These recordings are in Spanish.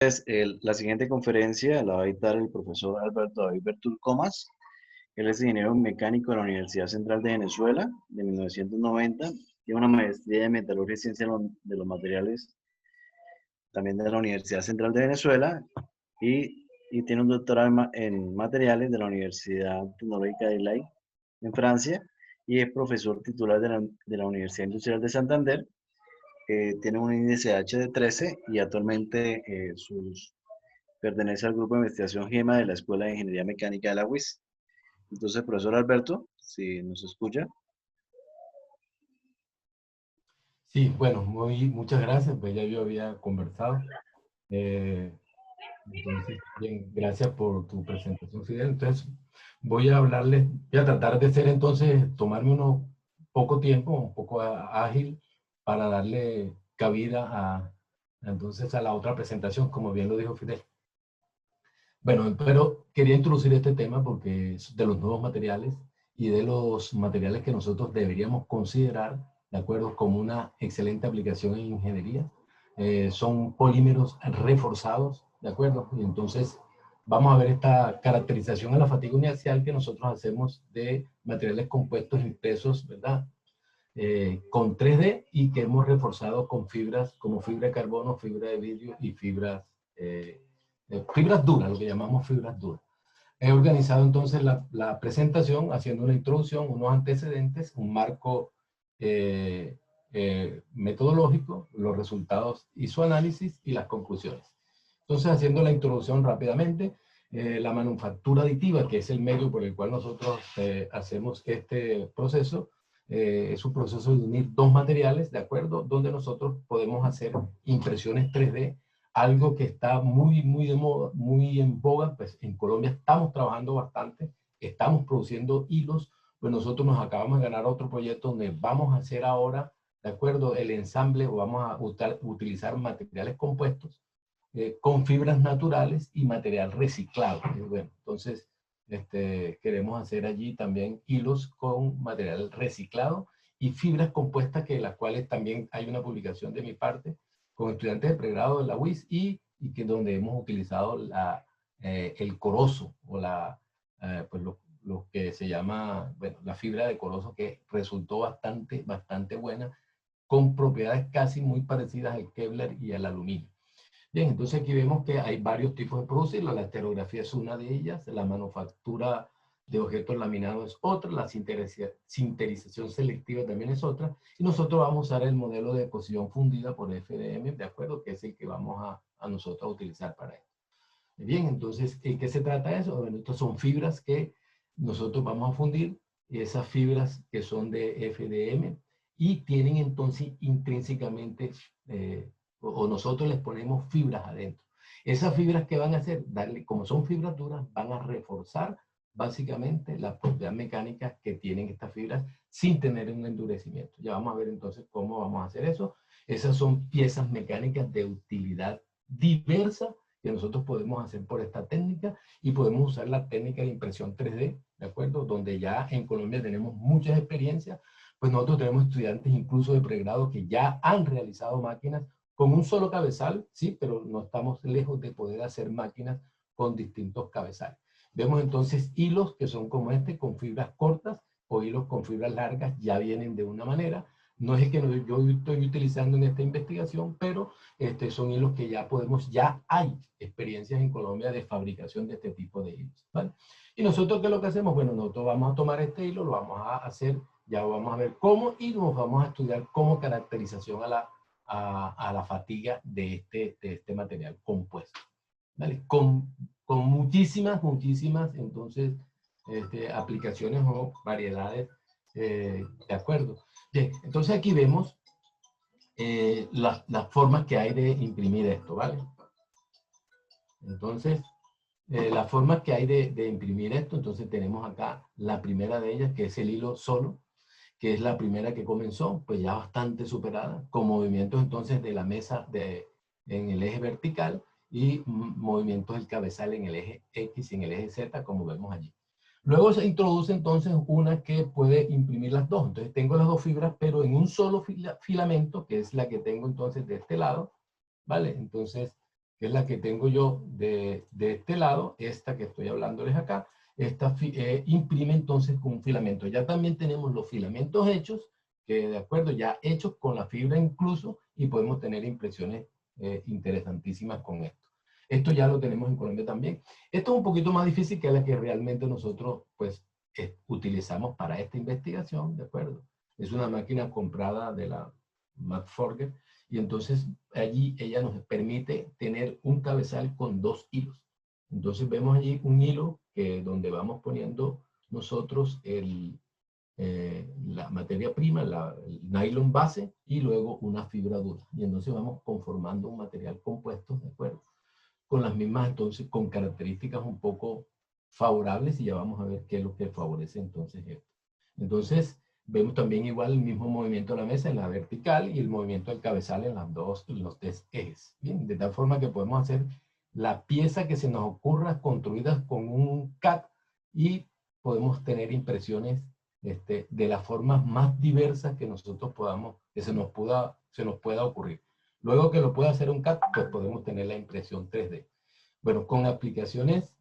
La siguiente conferencia la va a dictar el profesor Alberto David Bertul Comas. Él es ingeniero mecánico de la Universidad Central de Venezuela de 1990. Tiene una maestría de metalurgia y ciencia de los materiales también de la Universidad Central de Venezuela y tiene un doctorado en materiales de la Universidad Tecnológica de Lille en Francia y es profesor titular de la Universidad Industrial de Santander. Tiene un índice H de 13 y actualmente pertenece al grupo de investigación GEMA de la Escuela de Ingeniería Mecánica de la UIS. Entonces, profesor Alberto, si nos escucha. Sí, bueno, muchas gracias, pues ya yo había conversado. Entonces, bien, gracias por tu presentación, Fidel. Entonces, voy a tratar de ser entonces, tomarme unos poco tiempo, un poco ágil, para darle cabida entonces a la otra presentación, como bien lo dijo Fidel. Bueno, pero quería introducir este tema porque es de los nuevos materiales y de los materiales que nosotros deberíamos considerar, de acuerdo, como una excelente aplicación en ingeniería. Son polímeros reforzados, de acuerdo, y entonces vamos a ver esta caracterización a la fatiga uniaxial que nosotros hacemos de materiales compuestos impresos, ¿verdad? Con 3D y que hemos reforzado con fibras como fibra de carbono, fibra de vidrio y fibras duras, lo que llamamos fibras duras. He organizado entonces la presentación haciendo una introducción, unos antecedentes, un marco metodológico, los resultados y su análisis y las conclusiones. Entonces, haciendo la introducción rápidamente, la manufactura aditiva, que es el medio por el cual nosotros hacemos este proceso, es un proceso de unir dos materiales, ¿de acuerdo? Donde nosotros podemos hacer impresiones 3D, algo que está muy de moda, muy en boga, pues en Colombia estamos trabajando bastante, estamos produciendo hilos, pues nosotros nos acabamos de ganar otro proyecto donde vamos a hacer ahora, ¿de acuerdo? El ensamble, o vamos a utilizar materiales compuestos con fibras naturales y material reciclado. Bueno, entonces, queremos hacer allí también hilos con material reciclado y fibras compuestas, que las cuales también hay una publicación de mi parte con estudiantes de pregrado de la UIS y que donde hemos utilizado el corozo o pues lo que se llama, bueno, la fibra de corozo, que resultó bastante buena, con propiedades casi muy parecidas al Kevlar y al aluminio. Bien, entonces aquí vemos que hay varios tipos de producirlo. La estereografía es una de ellas, la manufactura de objetos laminados es otra, la sinterización selectiva también es otra, y nosotros vamos a usar el modelo de deposición fundida por FDM, ¿de acuerdo? Que es el que vamos a nosotros a utilizar para esto. Bien, entonces, ¿en qué se trata eso? Bueno, estas son fibras que nosotros vamos a fundir, esas fibras que son de FDM, y tienen entonces intrínsecamente o nosotros les ponemos fibras adentro. Esas fibras que van a hacer, como son fibras duras, van a reforzar básicamente las propiedades mecánicas que tienen estas fibras sin tener un endurecimiento. Ya vamos a ver entonces cómo vamos a hacer eso. Esas son piezas mecánicas de utilidad diversa que nosotros podemos hacer por esta técnica, y podemos usar la técnica de impresión 3D, ¿de acuerdo? Donde ya en Colombia tenemos muchas experiencias, pues nosotros tenemos estudiantes incluso de pregrado que ya han realizado máquinas con un solo cabezal, sí, pero no estamos lejos de poder hacer máquinas con distintos cabezales. Vemos entonces hilos que son como con fibras cortas, o hilos con fibras largas, ya vienen de una manera. No es el que yo estoy utilizando en esta investigación, pero son hilos que ya hay experiencias en Colombia de fabricación de este tipo de hilos, ¿vale? Y nosotros, ¿qué es lo que hacemos? Bueno, nosotros vamos a tomar este hilo, lo vamos a hacer, ya vamos a ver cómo, y nos vamos a estudiar como caracterización a la fatiga de este material compuesto, ¿vale? Con muchísimas, entonces, aplicaciones o variedades, de acuerdo. Bien, entonces aquí vemos las formas que hay de imprimir esto, ¿vale? Entonces, las formas que hay de imprimir esto, entonces tenemos acá la primera de ellas, que es el hilo solo, que es la primera que comenzó, pues ya bastante superada, con movimientos entonces de la mesa en el eje vertical y movimientos del cabezal en el eje X y en el eje Z, como vemos allí. Luego se introduce entonces una que puede imprimir las dos. Entonces tengo las dos fibras, pero en un solo filamento, que es la que tengo entonces de este lado, ¿vale? Entonces, que es la que tengo yo de este lado, esta que estoy hablándoles acá, esta imprime entonces con un filamento. Ya también tenemos los filamentos hechos, que de acuerdo, ya hechos con la fibra incluso, y podemos tener impresiones interesantísimas con esto. Esto ya lo tenemos en Colombia también. Esto es un poquito más difícil que la que realmente nosotros pues utilizamos para esta investigación, ¿de acuerdo? Es una máquina comprada de la McForger, y entonces allí ella nos permite tener un cabezal con 2 hilos. Entonces vemos allí un hilo donde vamos poniendo nosotros la materia prima, el nylon base, y luego una fibra dura. Y entonces vamos conformando un material compuesto, ¿de acuerdo? Con las mismas, entonces, con características un poco favorables, y ya vamos a ver qué es lo que favorece entonces esto. Entonces, vemos también igual el mismo movimiento de la mesa en la vertical y el movimiento del cabezal en los 3 ejes. Bien, de tal forma que podemos hacer la pieza que se nos ocurra construida con un CAD, y podemos tener impresiones de las formas más diversas que nosotros podamos, que se nos pueda ocurrir. Luego que lo pueda hacer un CAD, pues podemos tener la impresión 3D. Bueno, con aplicaciones,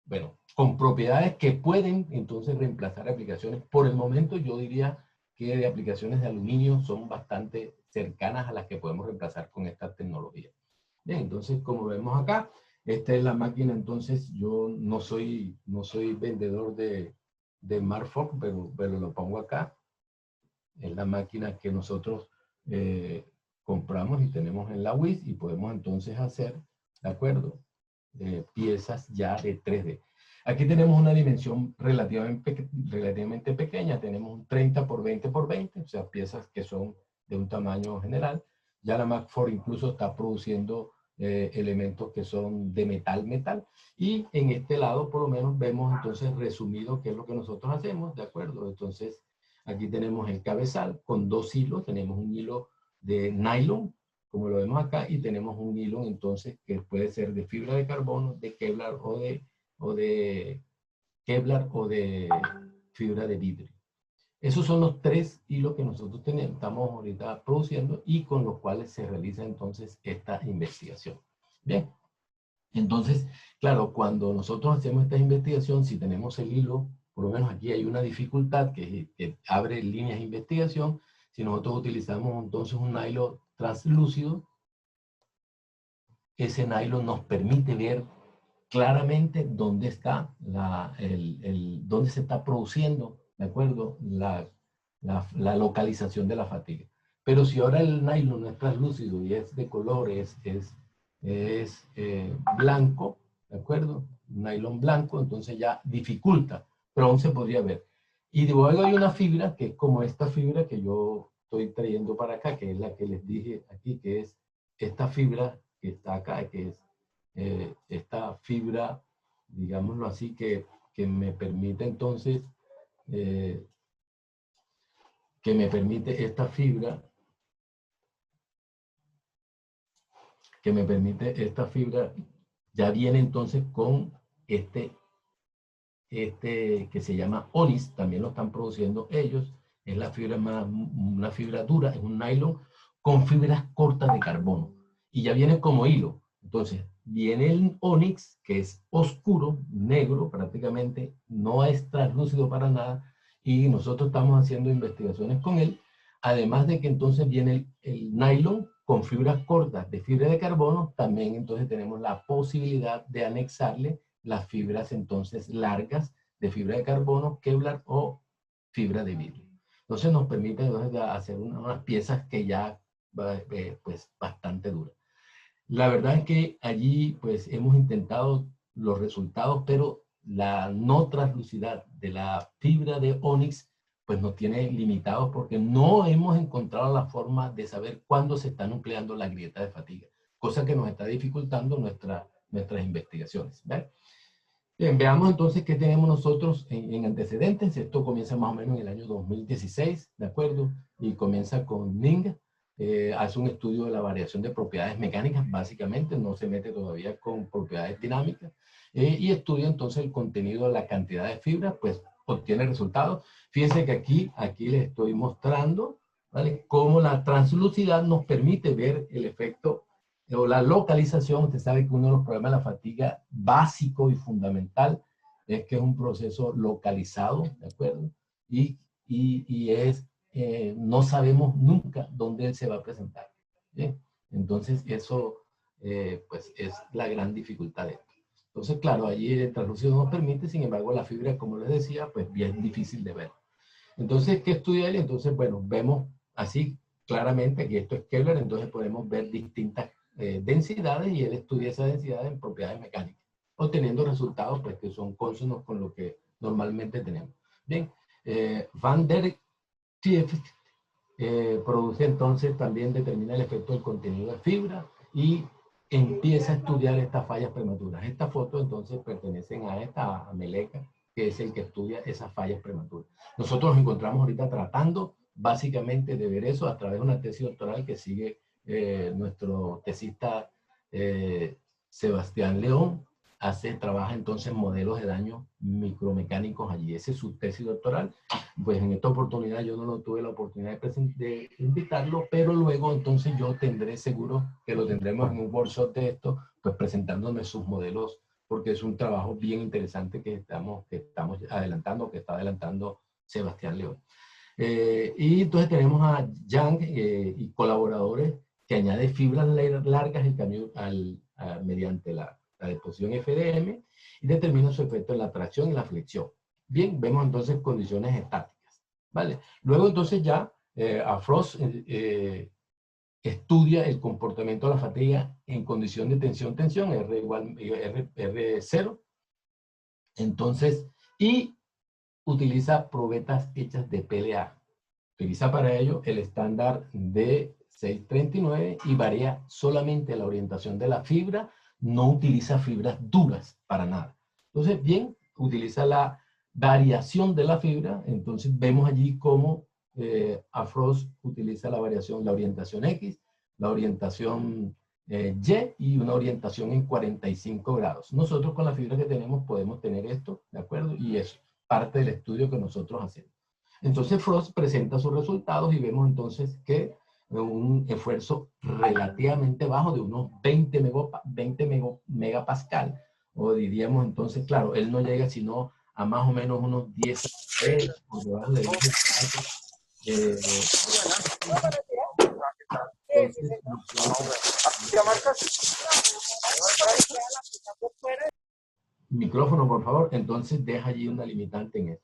bueno, con propiedades que pueden entonces reemplazar aplicaciones. Por el momento yo diría que de aplicaciones de aluminio son bastante cercanas a las que podemos reemplazar con esta tecnología. Bien, entonces como vemos acá, esta es la máquina. Entonces yo no soy vendedor de Marfok, pero lo pongo acá. Es la máquina que nosotros compramos y tenemos en la WIS, y podemos entonces hacer, ¿de acuerdo? Piezas ya de 3D. Aquí tenemos una dimensión relativamente pequeña. Tenemos un 30 por 20 por 20, o sea, piezas que son de un tamaño general. Ya la Marfok incluso está produciendo elementos que son de metal. Y en este lado, por lo menos, vemos entonces resumido qué es lo que nosotros hacemos, ¿de acuerdo? Entonces, aquí tenemos el cabezal con 2 hilos. Tenemos un hilo de nylon, como lo vemos acá, y tenemos un hilo entonces que puede ser de fibra de carbono, de Kevlar o de Kevlar o de fibra de vidrio. Esos son los 3 hilos que nosotros estamos ahorita produciendo, y con los cuales se realiza entonces esta investigación. Bien, entonces, claro, cuando nosotros hacemos esta investigación, si tenemos el hilo, por lo menos aquí hay una dificultad que abre líneas de investigación. Si nosotros utilizamos entonces un nylon translúcido, ese nylon nos permite ver claramente dónde está dónde se está produciendo, ¿de acuerdo? La localización de la fatiga. Pero si ahora el nylon no es translúcido y es de color, es blanco, ¿de acuerdo? Nylon blanco, entonces ya dificulta, pero aún se podría ver. Y luego hay una fibra que es como esta fibra que yo estoy trayendo para acá, que es la que les dije aquí, que es esta fibra que está acá, que es esta fibra, digámoslo así, que me permite entonces, que me permite esta fibra, ya viene entonces con este que se llama Onyx. También lo están produciendo ellos. Es la fibra una fibra dura, es un nylon con fibras cortas de carbono, y ya viene como hilo. Entonces viene el Onyx, que es oscuro, negro prácticamente, no es translúcido para nada, y nosotros estamos haciendo investigaciones con él. Además de que entonces viene el nylon con fibras cortas de fibra de carbono, también entonces tenemos la posibilidad de anexarle las fibras entonces largas de fibra de carbono, Kevlar o fibra de vidrio. Entonces nos permite hacer unas piezas que ya pues bastante duras. La verdad es que allí pues hemos intentado los resultados, pero la no translucidad de la fibra de Onyx pues nos tiene limitados, porque no hemos encontrado la forma de saber cuándo se está nucleando la grieta de fatiga, cosa que nos está dificultando nuestras investigaciones. ¿Vale? Bien, veamos entonces qué tenemos nosotros en antecedentes. Esto comienza más o menos en el año 2016, ¿de acuerdo? Y comienza con Ning. Hace un estudio de la variación de propiedades mecánicas, básicamente, no se mete todavía con propiedades dinámicas, y estudia entonces el contenido de la cantidad de fibra, pues obtiene resultados. Fíjense que aquí les estoy mostrando, ¿vale?, cómo la translucidad nos permite ver el efecto o la localización. Usted sabe que uno de los problemas de la fatiga básico y fundamental es que es un proceso localizado, ¿de acuerdo? Y es, no sabemos nunca dónde él se va a presentar. ¿Bien? Entonces, eso pues es la gran dificultad de esto. Entonces, claro, allí el translúcido no nos permite, sin embargo, la fibra, como les decía, pues bien difícil de ver. Entonces, ¿qué estudia él? Entonces, bueno, vemos así claramente que esto es Kepler, entonces podemos ver distintas densidades y él estudia esa densidad en propiedades mecánicas, obteniendo resultados pues, que son cónsonos con lo que normalmente tenemos. Bien, Van der Tief produce entonces, también determina el efecto del contenido de fibra y empieza a estudiar estas fallas prematuras. Estas fotos entonces pertenecen a esta a Meleca, que es el que estudia esas fallas prematuras. Nosotros nos encontramos ahorita tratando básicamente de ver eso a través de una tesis doctoral que sigue nuestro tesista Sebastián León. Trabaja entonces modelos de daños micromecánicos allí. Esa es su tesis doctoral. Pues en esta oportunidad yo no tuve la oportunidad de invitarlo, pero luego entonces yo tendré seguro que lo tendremos en un workshop de esto, pues presentándome sus modelos, porque es un trabajo bien interesante que estamos adelantando, que está adelantando Sebastián León. Y entonces tenemos a Yang y colaboradores que añade fibras largas mediante la deposición FDM y determina su efecto en la tracción y la flexión. Bien, vemos entonces condiciones estáticas, ¿vale? Luego entonces ya a Frost estudia el comportamiento de la fatiga en condición de tensión-tensión, R0. Entonces, y utiliza probetas hechas de PLA. Utiliza para ello el estándar de 639 y varía solamente la orientación de la fibra, no utiliza fibras duras para nada. Entonces, bien, utiliza la variación de la fibra, entonces vemos allí cómo Frost utiliza la variación, la orientación X, la orientación Y y una orientación en 45 grados. Nosotros con la fibra que tenemos podemos tener esto, ¿de acuerdo? Y es parte del estudio que nosotros hacemos. Entonces Frost presenta sus resultados y vemos entonces que un esfuerzo relativamente bajo de unos 20 megapascal, o diríamos entonces, claro, él no llega sino a más o menos unos 10 por debajo de 10. Micrófono, por favor. Entonces deja allí una limitante en eso.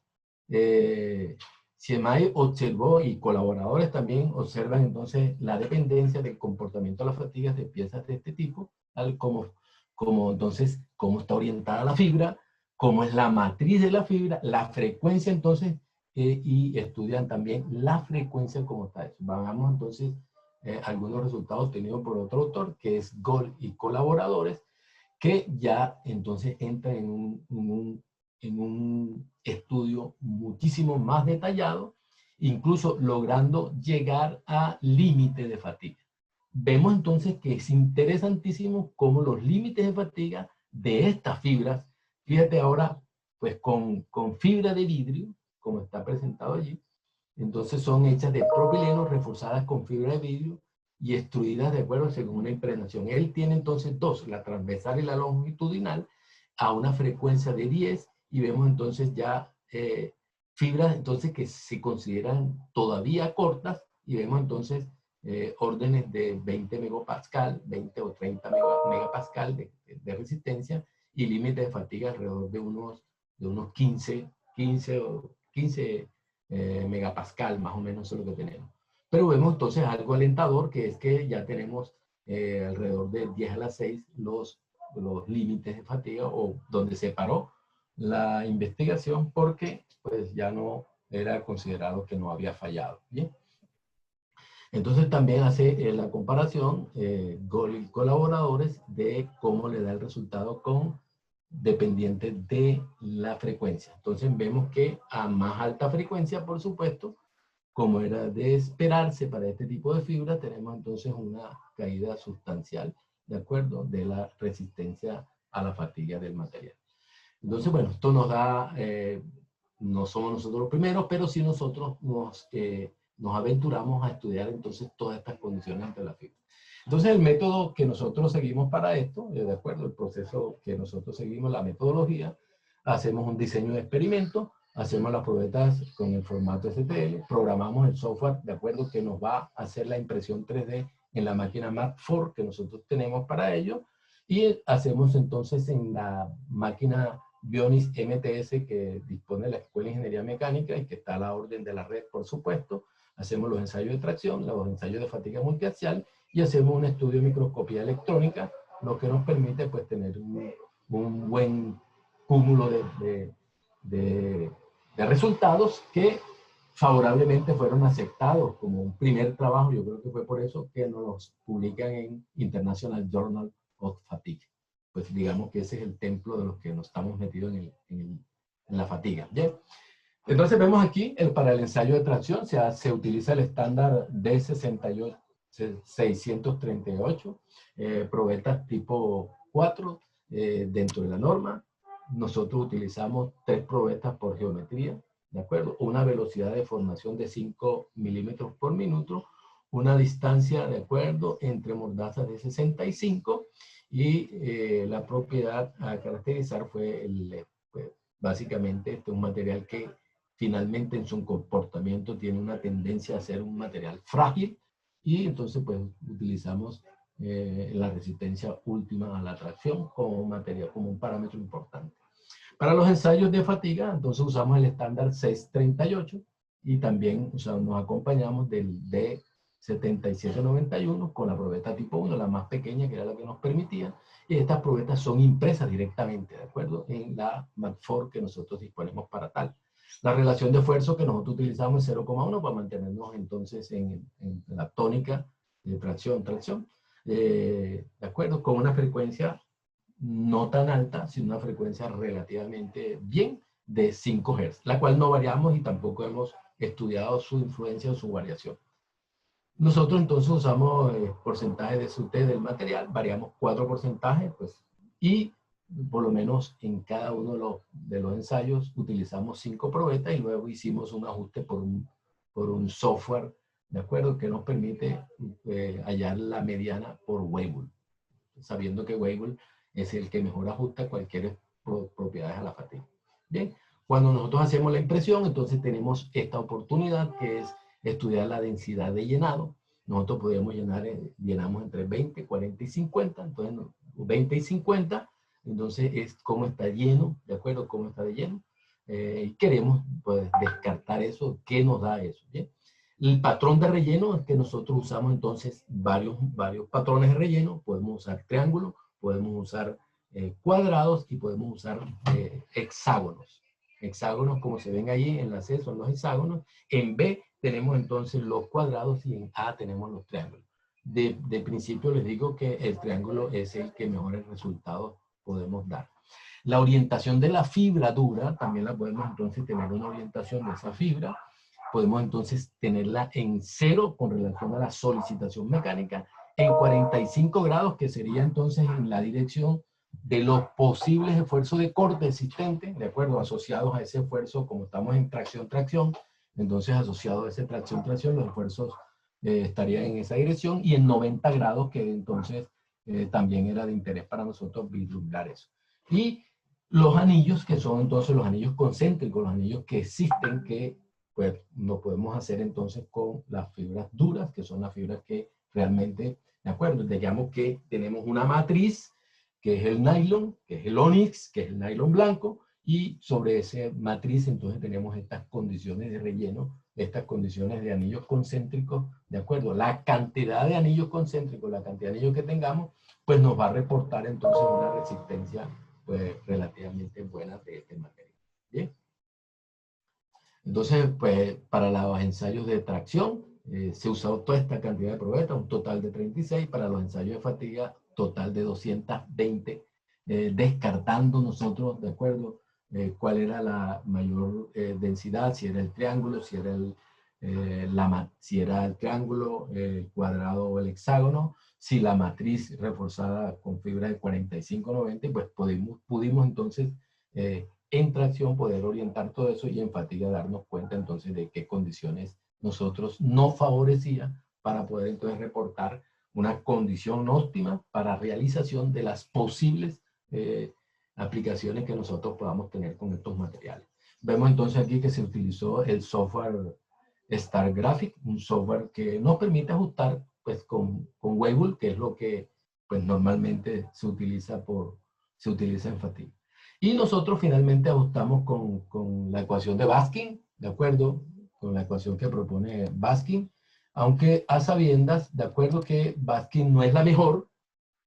Siemay observó y colaboradores también observan entonces la dependencia del comportamiento de las fatigas de piezas de este tipo, tal como entonces cómo está orientada la fibra, cómo es la matriz de la fibra, la frecuencia entonces, y estudian también la frecuencia como está eso. Vamos entonces algunos resultados obtenidos por otro autor, que es Gold y colaboradores, que ya entonces entra en un estudio muchísimo más detallado, incluso logrando llegar a límite de fatiga. Vemos entonces que es interesantísimo cómo los límites de fatiga de estas fibras, fíjate ahora, pues con fibra de vidrio, como está presentado allí, entonces son hechas de propileno reforzadas con fibra de vidrio y extruidas de acuerdo según una impregnación. Él tiene entonces dos, la transversal y la longitudinal, a una frecuencia de 10 y vemos entonces ya fibras entonces que se consideran todavía cortas y vemos entonces órdenes de 20 megapascal, 20 o 30 megapascal de resistencia y límite de fatiga alrededor de unos 15 megapascal, más o menos es lo que tenemos. Pero vemos entonces algo alentador, que es que ya tenemos alrededor de 10 a la 6 los límites de fatiga, o donde se paró la investigación porque pues ya no era considerado que no había fallado. ¿Bien? Entonces también hace la comparación colaboradores de cómo le da el resultado dependiente de la frecuencia. Entonces vemos que a más alta frecuencia, por supuesto, como era de esperarse para este tipo de fibra, tenemos entonces una caída sustancial, ¿de acuerdo?, de la resistencia a la fatiga del material. Entonces, bueno, esto nos da, no somos nosotros los primeros, pero sí nosotros nos aventuramos a estudiar entonces todas estas condiciones entre la fibra. Entonces, el método que nosotros seguimos para esto, de acuerdo, el proceso que nosotros seguimos, la metodología, hacemos un diseño de experimento, hacemos las pruebas con el formato STL, programamos el software, de acuerdo, que nos va a hacer la impresión 3D en la máquina Mat4 que nosotros tenemos para ello, y hacemos entonces en la máquina Bionis MTS que dispone de la Escuela de Ingeniería Mecánica y que está a la orden de la red, por supuesto. Hacemos los ensayos de tracción, los ensayos de fatiga multiaxial y hacemos un estudio de microscopía electrónica, lo que nos permite pues tener un buen cúmulo de resultados que favorablemente fueron aceptados como un primer trabajo. Yo creo que fue por eso que nos los publican en International Journal of Fatigue. Pues digamos que ese es el templo de los que nos estamos metidos en la fatiga. ¿Bien? Entonces vemos aquí, para el ensayo de tracción se utiliza el estándar D638, probetas tipo 4 dentro de la norma. Nosotros utilizamos 3 probetas por geometría, ¿de acuerdo? Una velocidad de formación de 5 milímetros por minuto, una distancia, ¿de acuerdo?, entre mordazas de 65 y la propiedad a caracterizar fue pues, básicamente este es un material que finalmente en su comportamiento tiene una tendencia a ser un material frágil y entonces pues utilizamos la resistencia última a la tracción como material, como un parámetro importante. Para los ensayos de fatiga, entonces usamos el estándar 638 y también nos acompañamos del D7791 con la probeta tipo 1, la más pequeña que era la que nos permitía, y estas probetas son impresas directamente, ¿de acuerdo?, en la Mat4 que nosotros disponemos para tal. La relación de esfuerzo que nosotros utilizamos es 0,1 para mantenernos entonces en la tónica de tracción, ¿de acuerdo?, con una frecuencia no tan alta, sino una frecuencia relativamente bien de 5 Hz, la cual no variamos y tampoco hemos estudiado su influencia o su variación. Nosotros entonces usamos porcentaje de SUT del material, variamos 4 porcentajes, pues, y por lo menos en cada uno de los ensayos utilizamos 5 probetas y luego hicimos un ajuste por un software, ¿de acuerdo?, que nos permite hallar la mediana por Weibull, sabiendo que Weibull es el que mejor ajusta cualquier propiedades a la fatiga. Bien, cuando nosotros hacemos la impresión, entonces tenemos esta oportunidad que es estudiar la densidad de llenado. Nosotros podemos llenamos entre 20, 40 y 50, entonces 20 y 50, entonces es cómo está lleno, ¿de acuerdo? Cómo está de lleno. Y queremos pues, descartar eso, ¿qué nos da eso? ¿Bien? El patrón de relleno es que nosotros usamos entonces varios patrones de relleno, podemos usar triángulos, podemos usar cuadrados y podemos usar hexágonos. Hexágonos, como se ven allí en la C, son los hexágonos. En B tenemos entonces los cuadrados y en A tenemos los triángulos. De principio les digo que el triángulo es el que mejores resultados podemos dar. La orientación de la fibra dura, también la podemos entonces tener una orientación de esa fibra. Podemos entonces tenerla en 0 con relación a la solicitación mecánica, en 45 grados, que sería entonces en la dirección de los posibles esfuerzos de corte existentes, de acuerdo, asociados a ese esfuerzo, como estamos en tracción, entonces asociado a ese tracción, los esfuerzos estarían en esa dirección, y en 90 grados, que entonces también era de interés para nosotros vislumbrar eso. Y los anillos, que son entonces los anillos concéntricos, los anillos que existen, que pues lo podemos hacer entonces con las fibras duras, que son las fibras que realmente, de acuerdo, digamos que tenemos una matriz, que es el nylon, que es el onix, que es el nylon blanco, y sobre esa matriz entonces tenemos estas condiciones de relleno, estas condiciones de anillos concéntricos, de acuerdo, la cantidad de anillos concéntricos, la cantidad de anillos que tengamos, pues nos va a reportar entonces una resistencia pues relativamente buena de este material. ¿Bien? Entonces, pues, para los ensayos de tracción, se usó toda esta cantidad de probetas, un total de 36, para los ensayos de fatiga, total de 220, descartando nosotros, de acuerdo, cuál era la mayor densidad, si era el triángulo, si era el triángulo, el cuadrado o el hexágono, si la matriz reforzada con fibra de 45-90, pues pudimos entonces en tracción poder orientar todo eso y en fatiga darnos cuenta entonces de qué condiciones nosotros no favorecía para poder entonces reportar una condición óptima para realización de las posibles aplicaciones que nosotros podamos tener con estos materiales. Vemos entonces aquí que se utilizó el software StarGraphic, un software que nos permite ajustar pues con Weibull, que es lo que pues normalmente se utiliza en fatiga. Y nosotros finalmente ajustamos con la ecuación de Baskin, ¿de acuerdo? Con la ecuación que propone Baskin, aunque a sabiendas, de acuerdo que Baskin no es la mejor,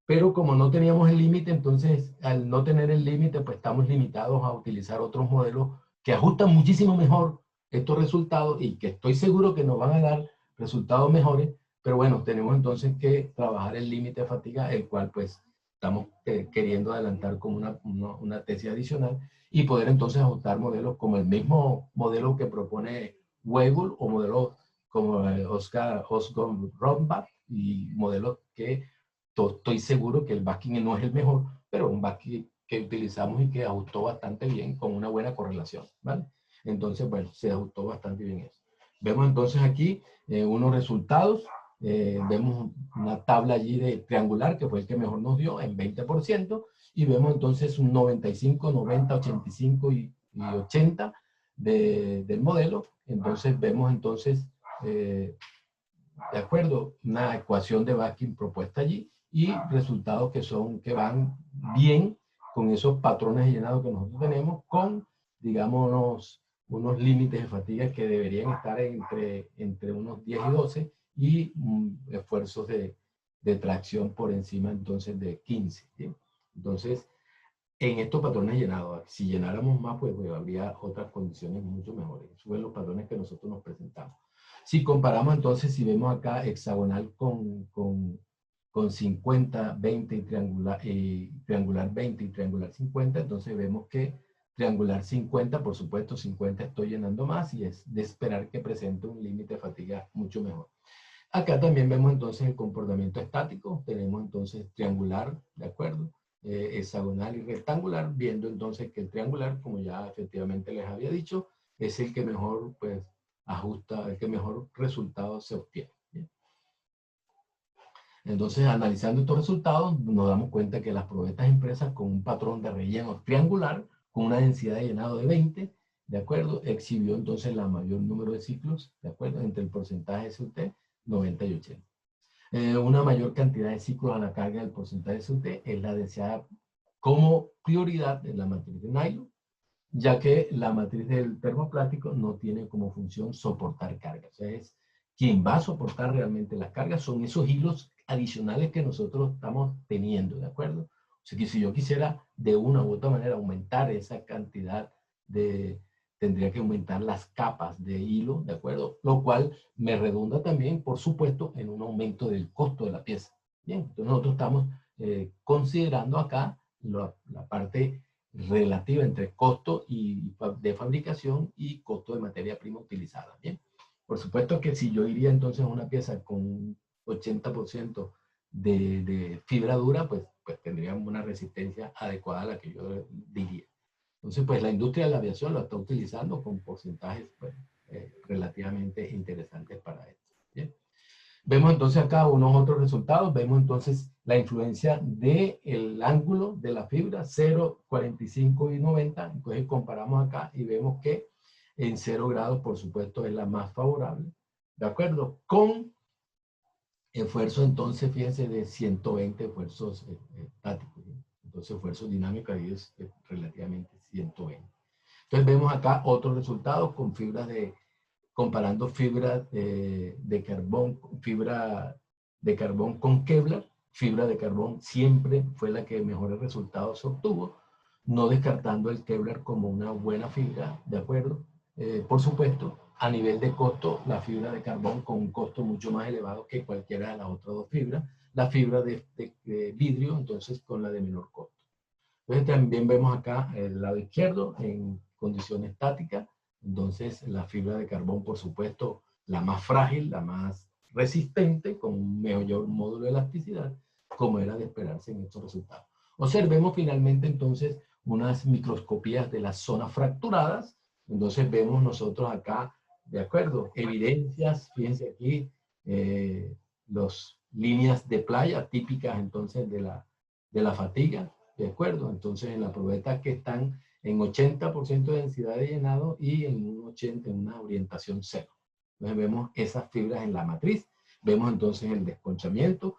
pero como no teníamos el límite, entonces al no tener el límite, pues estamos limitados a utilizar otros modelos que ajustan muchísimo mejor estos resultados y que estoy seguro que nos van a dar resultados mejores, pero bueno, tenemos entonces que trabajar el límite de fatiga, el cual pues estamos queriendo adelantar como una tesis adicional y poder entonces ajustar modelos como el mismo modelo que propone Weibull o modelos como Oscar Rombach y modelos que estoy seguro que el Baskin no es el mejor, pero un Baskin que utilizamos y que ajustó bastante bien con una buena correlación, ¿vale? Entonces, bueno, se ajustó bastante bien eso. Vemos entonces aquí unos resultados, vemos una tabla allí de triangular, que fue el que mejor nos dio en 20%, y vemos entonces un 95, 90, 85 y 80 del modelo. Entonces vemos entonces, de acuerdo, una ecuación de Baskin propuesta allí, y resultados que van bien con esos patrones de llenado que nosotros tenemos, con, digamos, unos límites de fatiga que deberían estar entre unos 10 y 12, y esfuerzos de tracción por encima entonces de 15. ¿Sí? Entonces, en estos patrones llenados, si llenáramos más, pues habría otras condiciones mucho mejores. Esos son los patrones que nosotros nos presentamos. Si comparamos entonces, si vemos acá hexagonal con 50, 20 y triangular 20 y triangular 50, entonces vemos que triangular 50, por supuesto 50 estoy llenando más y es de esperar que presente un límite de fatiga mucho mejor. Acá también vemos entonces el comportamiento estático, tenemos entonces triangular, ¿de acuerdo? Hexagonal y rectangular, viendo entonces que el triangular, como ya efectivamente les había dicho, es el que mejor pues ajusta, el que mejor resultado se obtiene. ¿Bien? Entonces, analizando estos resultados, nos damos cuenta que las probetas impresas con un patrón de relleno triangular, con una densidad de llenado de 20, ¿de acuerdo? Exhibió entonces la mayor número de ciclos, ¿de acuerdo? Entre el porcentaje SUT 90 y 80. Una mayor cantidad de ciclos a la carga del porcentaje SUT es la deseada como prioridad en la matriz de nylon, ya que la matriz del termoplástico no tiene como función soportar cargas. O sea, es quien va a soportar realmente las cargas son esos hilos adicionales que nosotros estamos teniendo, ¿de acuerdo? O sea, que si yo quisiera de una u otra manera aumentar esa cantidad tendría que aumentar las capas de hilo, ¿de acuerdo? Lo cual me redunda también, por supuesto, en un aumento del costo de la pieza. Bien, entonces nosotros estamos considerando acá la parte relativa entre costo de fabricación y costo de materia prima utilizada. Bien, por supuesto que si yo iría entonces a una pieza con un 80% de fibra dura, pues tendría una resistencia adecuada a la que yo diría. Entonces, pues la industria de la aviación lo está utilizando con porcentajes pues, relativamente interesantes para esto. ¿Bien? Vemos entonces acá unos otros resultados. Vemos entonces la influencia del ángulo de la fibra, 0, 45 y 90. Entonces comparamos acá y vemos que en 0 grados, por supuesto, es la más favorable. ¿De acuerdo? Con esfuerzo, entonces, fíjense, de 120 esfuerzos estáticos. Entonces, esfuerzo dinámico ahí es relativamente 120. Entonces, vemos acá otros resultados con fibras comparando fibra de carbón con Kevlar. Fibra de carbón siempre fue la que mejores resultados obtuvo, no descartando el Kevlar como una buena fibra, ¿de acuerdo? Por supuesto, a nivel de costo, la fibra de carbón con un costo mucho más elevado que cualquiera de las otras dos fibras, la fibra de vidrio, entonces, con la de menor costo. Entonces, también vemos acá el lado izquierdo en condiciones estáticas. Entonces, la fibra de carbón, por supuesto, la más frágil, la más resistente, con un mayor módulo de elasticidad, como era de esperarse en estos resultados. Observemos finalmente, entonces, unas microscopías de las zonas fracturadas. Entonces, vemos nosotros acá, de acuerdo, evidencias, fíjense aquí, los líneas de playa típicas entonces de la fatiga, ¿de acuerdo? Entonces en la probeta que están en 80% de densidad de llenado y en un 80, en una orientación cero. Entonces vemos esas fibras en la matriz, vemos entonces el desconchamiento,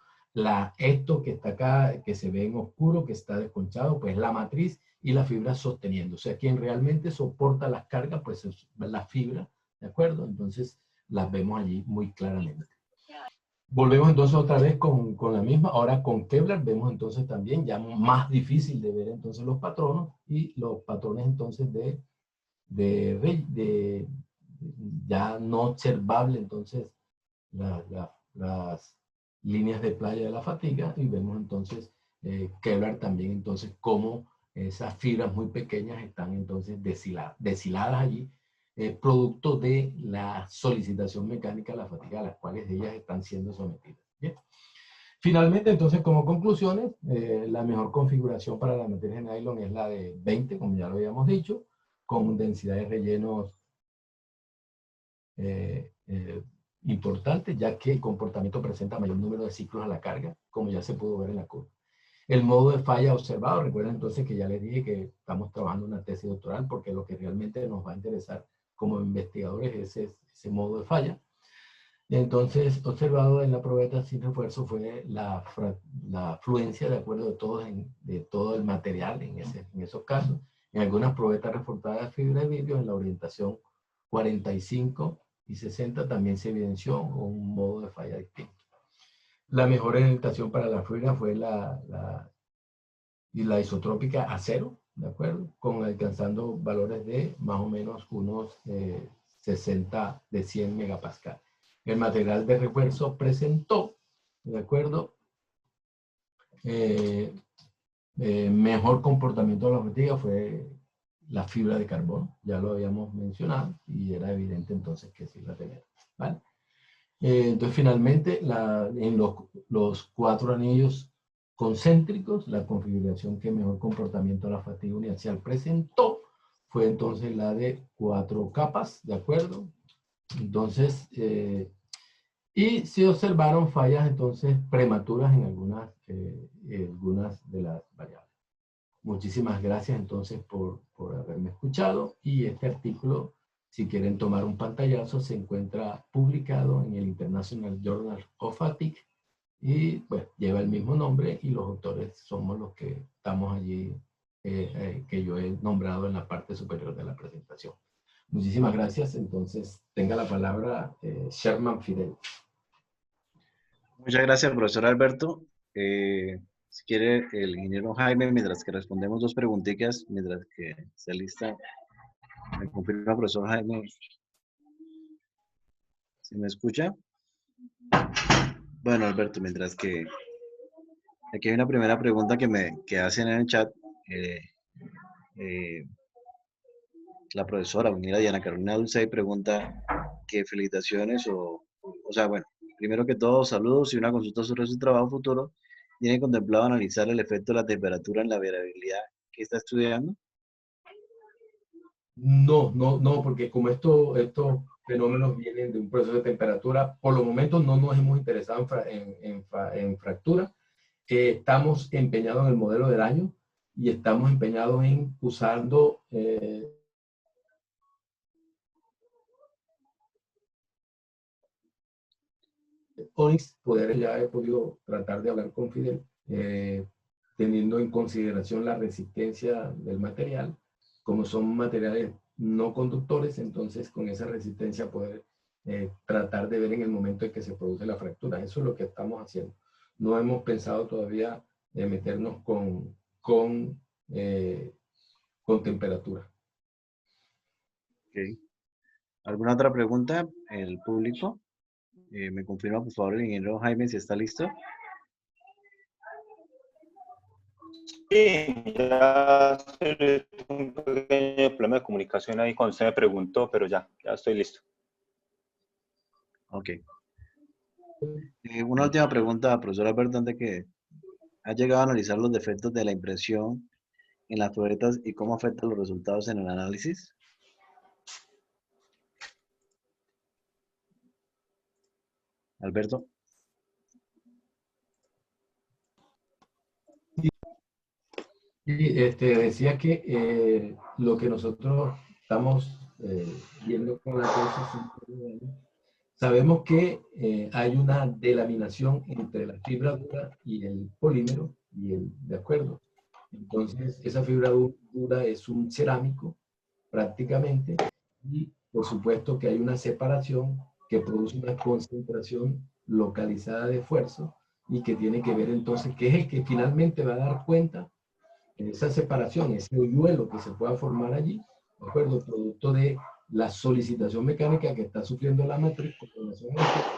esto que está acá, que se ve en oscuro, que está desconchado, pues la matriz y la fibra sosteniendo. O sea, quien realmente soporta las cargas, pues es la fibra, ¿de acuerdo? Entonces las vemos allí muy claramente. Volvemos entonces otra vez con la misma, ahora con Kevlar vemos entonces también ya más difícil de ver entonces los patrones y los patrones entonces de ya no observable entonces las líneas de playa de la fatiga y vemos entonces Kevlar también entonces cómo esas fibras muy pequeñas están entonces deshiladas allí, producto de la solicitación mecánica de la fatiga a las cuales ellas están siendo sometidas. ¿Bien? Finalmente, entonces, como conclusiones, la mejor configuración para la materia de nylon es la de 20, como ya lo habíamos dicho, con densidades de rellenos importante, ya que el comportamiento presenta mayor número de ciclos a la carga, como ya se pudo ver en la curva. El modo de falla observado, recuerden entonces que ya les dije que estamos trabajando una tesis doctoral porque lo que realmente nos va a interesar como investigadores es ese modo de falla. Entonces, observado en la probeta sin refuerzo fue la fluencia de acuerdo de todo el material en esos casos. En algunas probetas reforzadas de fibra de vidrio en la orientación 45 y 60 también se evidenció un modo de falla distinto. La mejor orientación para la fibra fue la isotrópica a cero, ¿de acuerdo? Con alcanzando valores de más o menos unos 60 de 100 megapascal. El material de refuerzo presentó, ¿de acuerdo? Mejor comportamiento de la fatiga fue la fibra de carbono, ya lo habíamos mencionado y era evidente entonces que sí la tenía, ¿vale? Entonces finalmente en los 4 anillos concéntricos, la configuración que mejor comportamiento de la fatiga uniaxial presentó fue entonces la de 4 capas, ¿de acuerdo? Entonces, y se observaron fallas entonces prematuras en algunas de las variables. Muchísimas gracias entonces por haberme escuchado y este artículo, si quieren tomar un pantallazo, se encuentra publicado en el International Journal of Fatigue y pues lleva el mismo nombre y los autores somos los que estamos allí, que yo he nombrado en la parte superior de la presentación. Muchísimas gracias. Entonces, tenga la palabra Sherman Fidel. Muchas gracias, profesor Alberto. Si quiere, el ingeniero Jaime, mientras que respondemos 2 preguntitas, mientras que está lista, me confirma, profesor Jaime, ¿se me escucha? Bueno, Alberto, mientras que aquí hay una primera pregunta que hacen en el chat. Eh, la profesora unida Diana Carolina Dulce pregunta que felicitaciones o sea, bueno, primero que todo, saludos y una consulta sobre su trabajo futuro. ¿Tiene contemplado analizar el efecto de la temperatura en la variabilidad que está estudiando? No, porque como estos fenómenos vienen de un proceso de temperatura, por los momentos no nos hemos interesado en fractura. Estamos empeñados en el modelo del año y estamos empeñados en usando Onyx, ya he podido tratar de hablar con Fidel, teniendo en consideración la resistencia del material, como son materiales no conductores, entonces con esa resistencia poder tratar de ver en el momento en que se produce la fractura. Eso es lo que estamos haciendo. No hemos pensado todavía de meternos con temperatura. Okay. ¿Alguna otra pregunta? El público. ¿Me confirma, por favor, el ingeniero Jaime, si está listo? Sí, ya un pequeño problema de comunicación ahí cuando usted me preguntó, pero ya estoy listo. Ok. Una última pregunta, profesor Alberto, antes que ha llegado a analizar los defectos de la impresión en las probetas y cómo afectan los resultados en el análisis. Alberto. Y decía que lo que nosotros estamos viendo con la tesis, sabemos que hay una delaminación entre la fibra dura y el polímero, ¿de acuerdo? Entonces, esa fibra dura es un cerámico prácticamente, y por supuesto que hay una separación que produce una concentración localizada de esfuerzo y que tiene que ver entonces, que es el que finalmente va a dar cuenta en esa separación, ese hoyuelo que se pueda formar allí, ¿de acuerdo? Producto de la solicitación mecánica que está sufriendo la matriz con relación a esto,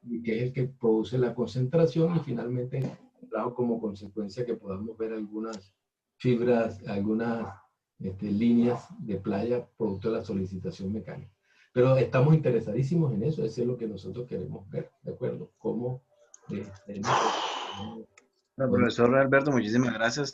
y que es el que produce la concentración y finalmente trajo como consecuencia que podamos ver algunas fibras, algunas líneas de playa producto de la solicitación mecánica. Pero estamos interesadísimos en eso, eso es lo que nosotros queremos ver, ¿de acuerdo? Cómo Bueno, profesor Alberto, muchísimas gracias.